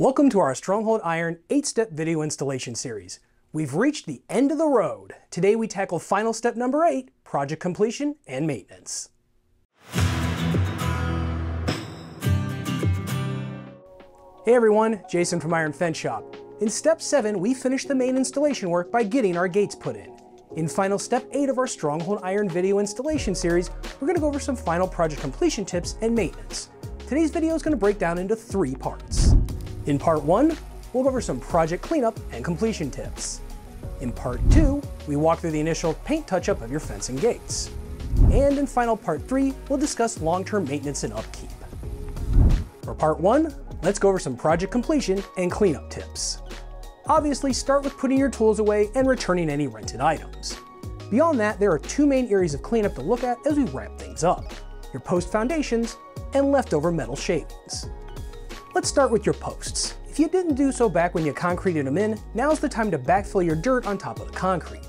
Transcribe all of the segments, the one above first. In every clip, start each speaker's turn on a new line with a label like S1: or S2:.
S1: Welcome to our Stronghold Iron 8-step video installation series. We've reached the end of the road. Today we tackle final step number 8, project completion and maintenance. Hey everyone, Jason from Iron Fence Shop. In step 7, we finished the main installation work by getting our gates put in. In final step 8 of our Stronghold Iron video installation series, we're going to go over some final project completion tips and maintenance. Today's video is going to break down into 3 parts. In part 1, we'll go over some project cleanup and completion tips. In part 2, we walk through the initial paint touch-up of your fence and gates. And in final part 3, we'll discuss long-term maintenance and upkeep. For part 1, let's go over some project completion and cleanup tips. Obviously, start with putting your tools away and returning any rented items. Beyond that, there are 2 main areas of cleanup to look at as we wrap things up: your post foundations and leftover metal shavings. Let's start with your posts. If you didn't do so back when you concreted them in, now's the time to backfill your dirt on top of the concrete.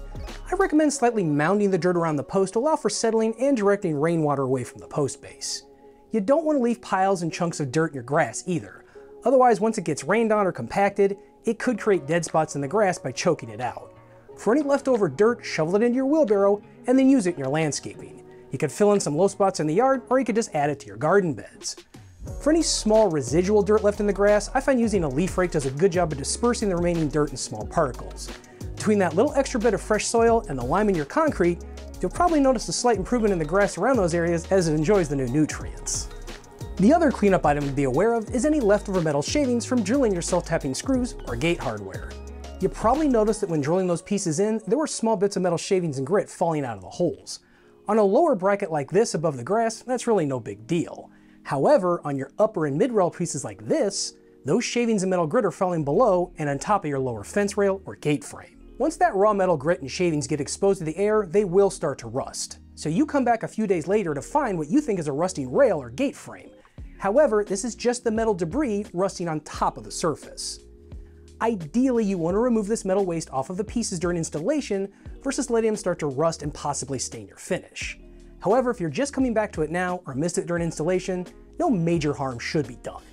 S1: I recommend slightly mounding the dirt around the post to allow for settling and directing rainwater away from the post base. You don't want to leave piles and chunks of dirt in your grass either. Otherwise, once it gets rained on or compacted, it could create dead spots in the grass by choking it out. For any leftover dirt, shovel it into your wheelbarrow and then use it in your landscaping. You could fill in some low spots in the yard, or you could just add it to your garden beds. For any small residual dirt left in the grass, I find using a leaf rake does a good job of dispersing the remaining dirt in small particles. Between that little extra bit of fresh soil and the lime in your concrete, you'll probably notice a slight improvement in the grass around those areas as it enjoys the new nutrients. The other cleanup item to be aware of is any leftover metal shavings from drilling your self-tapping screws or gate hardware. You probably noticed that when drilling those pieces in, there were small bits of metal shavings and grit falling out of the holes. On a lower bracket like this above the grass, that's really no big deal. However, on your upper and mid-rail pieces like this, those shavings and metal grit are falling below and on top of your lower fence rail or gate frame. Once that raw metal grit and shavings get exposed to the air, they will start to rust. So you come back a few days later to find what you think is a rusting rail or gate frame. However, this is just the metal debris rusting on top of the surface. Ideally, you want to remove this metal waste off of the pieces during installation versus letting them start to rust and possibly stain your finish. However, if you're just coming back to it now or missed it during installation, no major harm should be done.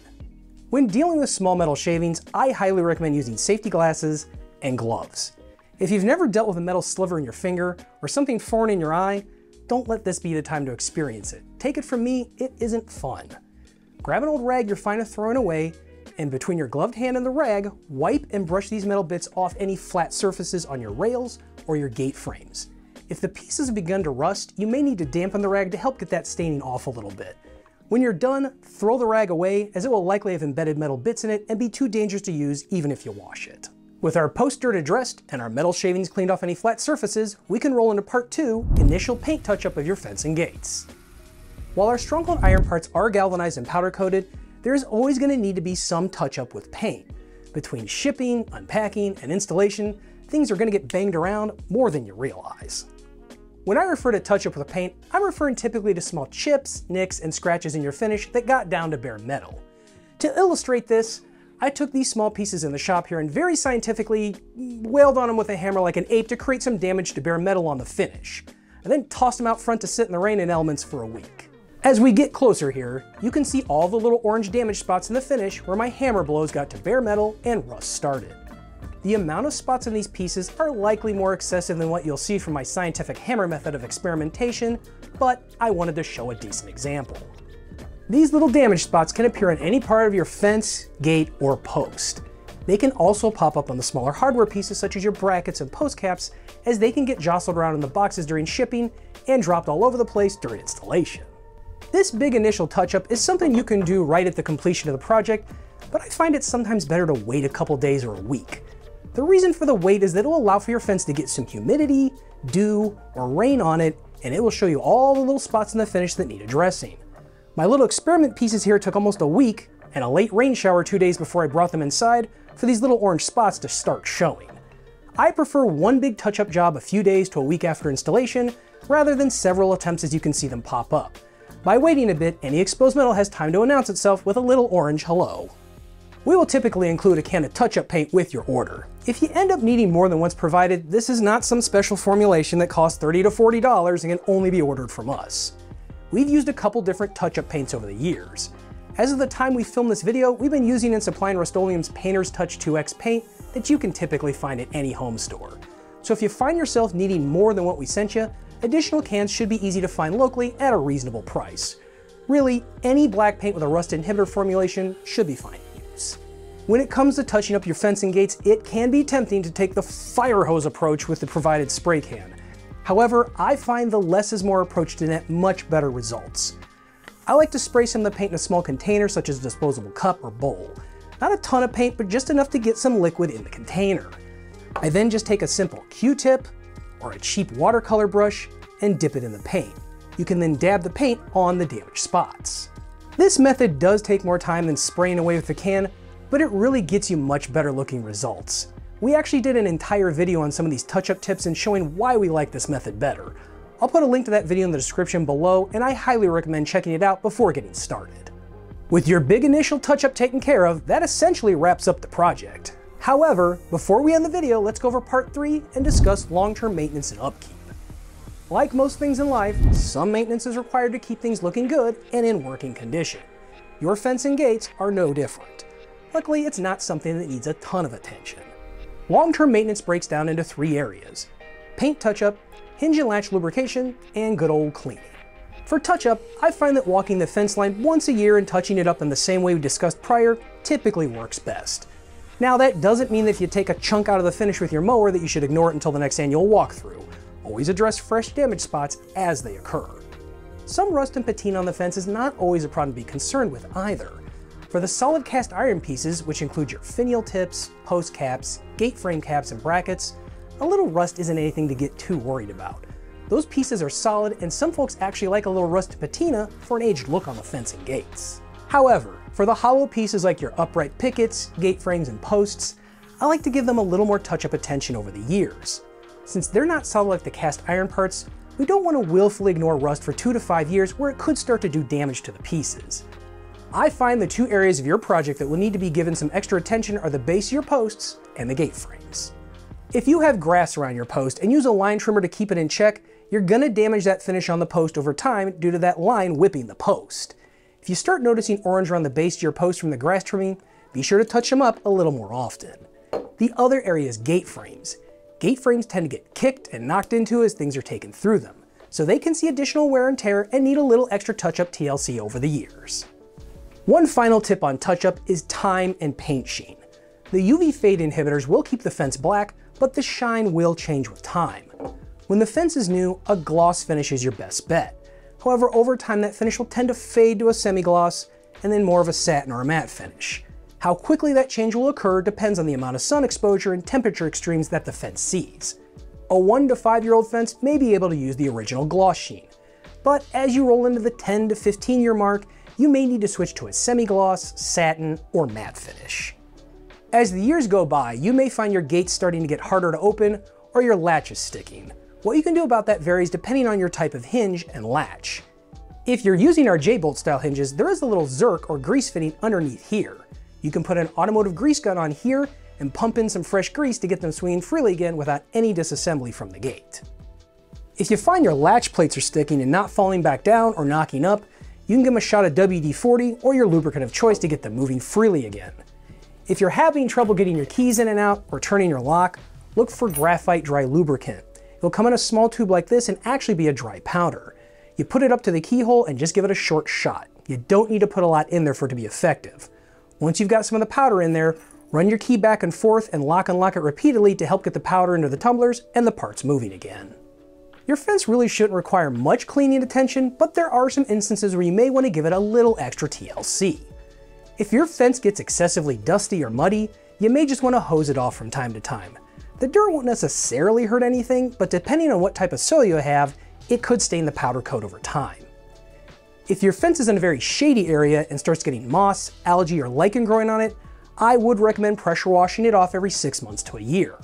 S1: When dealing with small metal shavings, I highly recommend using safety glasses and gloves. If you've never dealt with a metal sliver in your finger or something foreign in your eye, don't let this be the time to experience it. Take it from me, it isn't fun. Grab an old rag you're fine with throwing away, and between your gloved hand and the rag, wipe and brush these metal bits off any flat surfaces on your rails or your gate frames. If the pieces have begun to rust, you may need to dampen the rag to help get that staining off a little bit. When you're done, throw the rag away, as it will likely have embedded metal bits in it and be too dangerous to use even if you wash it. With our post dirt addressed and our metal shavings cleaned off any flat surfaces, we can roll into part 2, initial paint touch-up of your fence and gates. While our Stronghold Iron parts are galvanized and powder coated, there's always going to need to be some touch-up with paint. Between shipping, unpacking, and installation, things are going to get banged around more than you realize. When I refer to touch-up with paint, I'm referring typically to small chips, nicks, and scratches in your finish that got down to bare metal. To illustrate this, I took these small pieces in the shop here and very scientifically wailed on them with a hammer like an ape to create some damage to bare metal on the finish. I then tossed them out front to sit in the rain and elements for a week. As we get closer here, you can see all the little orange damage spots in the finish where my hammer blows got to bare metal and rust started. The amount of spots in these pieces are likely more excessive than what you'll see from my scientific hammer method of experimentation, but I wanted to show a decent example. These little damage spots can appear on any part of your fence, gate, or post. They can also pop up on the smaller hardware pieces such as your brackets and post caps, as they can get jostled around in the boxes during shipping and dropped all over the place during installation. This big initial touch-up is something you can do right at the completion of the project, but I find it sometimes better to wait a couple days or a week. The reason for the wait is that it will allow for your fence to get some humidity, dew, or rain on it, and it will show you all the little spots in the finish that need addressing. My little experiment pieces here took almost a week and a late rain shower 2 days before I brought them inside for these little orange spots to start showing. I prefer one big touch-up job a few days to a week after installation, rather than several attempts as you can see them pop up. By waiting a bit, any exposed metal has time to announce itself with a little orange hello. We will typically include a can of touch-up paint with your order. If you end up needing more than what's provided, this is not some special formulation that costs $30 to $40 and can only be ordered from us. We've used a couple different touch-up paints over the years. As of the time we filmed this video, we've been using and supplying Rust-Oleum's Painter's Touch 2X paint that you can typically find at any home store. So if you find yourself needing more than what we sent you, additional cans should be easy to find locally at a reasonable price. Really, any black paint with a rust inhibitor formulation should be fine to use. When it comes to touching up your fence and gates, it can be tempting to take the fire hose approach with the provided spray can. However, I find the less is more approach to net much better results. I like to spray some of the paint in a small container such as a disposable cup or bowl. Not a ton of paint, but just enough to get some liquid in the container. I then just take a simple Q-tip or a cheap watercolor brush and dip it in the paint. You can then dab the paint on the damaged spots. This method does take more time than spraying away with the can, but it really gets you much better looking results. We actually did an entire video on some of these touch-up tips and showing why we like this method better. I'll put a link to that video in the description below, and I highly recommend checking it out before getting started. With your big initial touch-up taken care of, that essentially wraps up the project. However, before we end the video, let's go over part 3 and discuss long-term maintenance and upkeep. Like most things in life, some maintenance is required to keep things looking good and in working condition. Your fence and gates are no different. Luckily, it's not something that needs a ton of attention. Long-term maintenance breaks down into 3 areas: paint touch-up, hinge and latch lubrication, and good old cleaning. For touch-up, I find that walking the fence line once a year and touching it up in the same way we discussed prior typically works best. Now that doesn't mean that if you take a chunk out of the finish with your mower that you should ignore it until the next annual walkthrough. Always address fresh damage spots as they occur. Some rust and patina on the fence is not always a problem to be concerned with either. For the solid cast iron pieces, which include your finial tips, post caps, gate frame caps, and brackets, a little rust isn't anything to get too worried about. Those pieces are solid, and some folks actually like a little rust and patina for an aged look on the fence and gates. However, for the hollow pieces like your upright pickets, gate frames, and posts, I like to give them a little more touch-up attention over the years. Since they're not solid like the cast iron parts, we don't want to willfully ignore rust for 2 to 5 years where it could start to do damage to the pieces. I find the 2 areas of your project that will need to be given some extra attention are the base of your posts and the gate frames. If you have grass around your post and use a line trimmer to keep it in check, you're gonna damage that finish on the post over time due to that line whipping the post. If you start noticing orange around the base of your post from the grass trimming, be sure to touch them up a little more often. The other area is gate frames. Gate frames tend to get kicked and knocked into as things are taken through them, so they can see additional wear and tear and need a little extra touch-up TLC over the years. One final tip on touch-up is time and paint sheen. The UV fade inhibitors will keep the fence black, but the shine will change with time. When the fence is new, a gloss finish is your best bet. However, over time that finish will tend to fade to a semi-gloss and then more of a satin or a matte finish. How quickly that change will occur depends on the amount of sun exposure and temperature extremes that the fence sees. A 1 to 5-year-old fence may be able to use the original gloss sheen, but as you roll into the 10 to 15-year mark, you may need to switch to a semi-gloss, satin, or matte finish. As the years go by, you may find your gates starting to get harder to open or your latches sticking. What you can do about that varies depending on your type of hinge and latch. If you're using our J-bolt style hinges, there is a little zerk or grease fitting underneath here. You can put an automotive grease gun on here and pump in some fresh grease to get them swinging freely again without any disassembly from the gate. If you find your latch plates are sticking and not falling back down or knocking up, you can give them a shot of WD-40 or your lubricant of choice to get them moving freely again. If you're having trouble getting your keys in and out or turning your lock, look for graphite dry lubricant. It'll come in a small tube like this and actually be a dry powder. You put it up to the keyhole and just give it a short shot. You don't need to put a lot in there for it to be effective. Once you've got some of the powder in there, run your key back and forth and lock it repeatedly to help get the powder into the tumblers and the parts moving again. Your fence really shouldn't require much cleaning attention, but there are some instances where you may want to give it a little extra TLC. If your fence gets excessively dusty or muddy, you may just want to hose it off from time to time. The dirt won't necessarily hurt anything, but depending on what type of soil you have, it could stain the powder coat over time. If your fence is in a very shady area and starts getting moss, algae, or lichen growing on it, I would recommend pressure washing it off every 6 months to a year.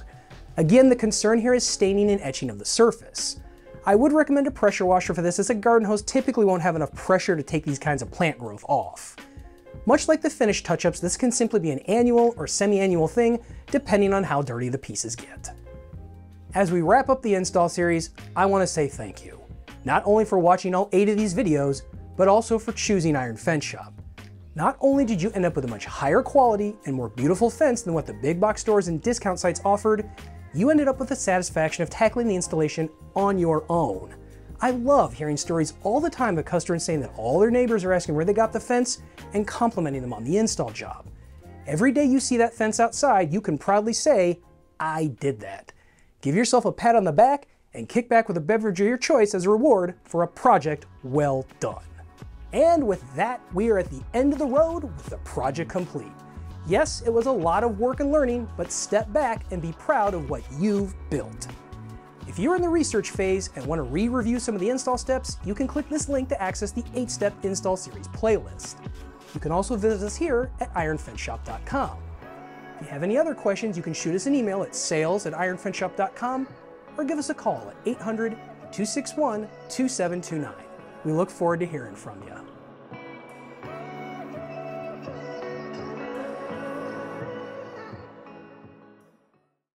S1: Again, the concern here is staining and etching of the surface. I would recommend a pressure washer for this as a garden hose typically won't have enough pressure to take these kinds of plant growth off. Much like the finish touch-ups, this can simply be an annual or semi-annual thing, depending on how dirty the pieces get. As we wrap up the install series, I want to say thank you. Not only for watching all 8 of these videos, but also for choosing Iron Fence Shop. Not only did you end up with a much higher quality and more beautiful fence than what the big box stores and discount sites offered, you ended up with the satisfaction of tackling the installation on your own. I love hearing stories all the time of customers saying that all their neighbors are asking where they got the fence and complimenting them on the install job. Every day you see that fence outside, you can proudly say, I did that. Give yourself a pat on the back and kick back with a beverage of your choice as a reward for a project well done. And with that, we are at the end of the road with the project complete. Yes, it was a lot of work and learning, but step back and be proud of what you've built. If you're in the research phase and want to re-review some of the install steps, you can click this link to access the 8-step install series playlist. You can also visit us here at ironfenceshop.com. If you have any other questions, you can shoot us an email at sales@ironfenceshop.com or give us a call at 800-261-2729. We look forward to hearing from you.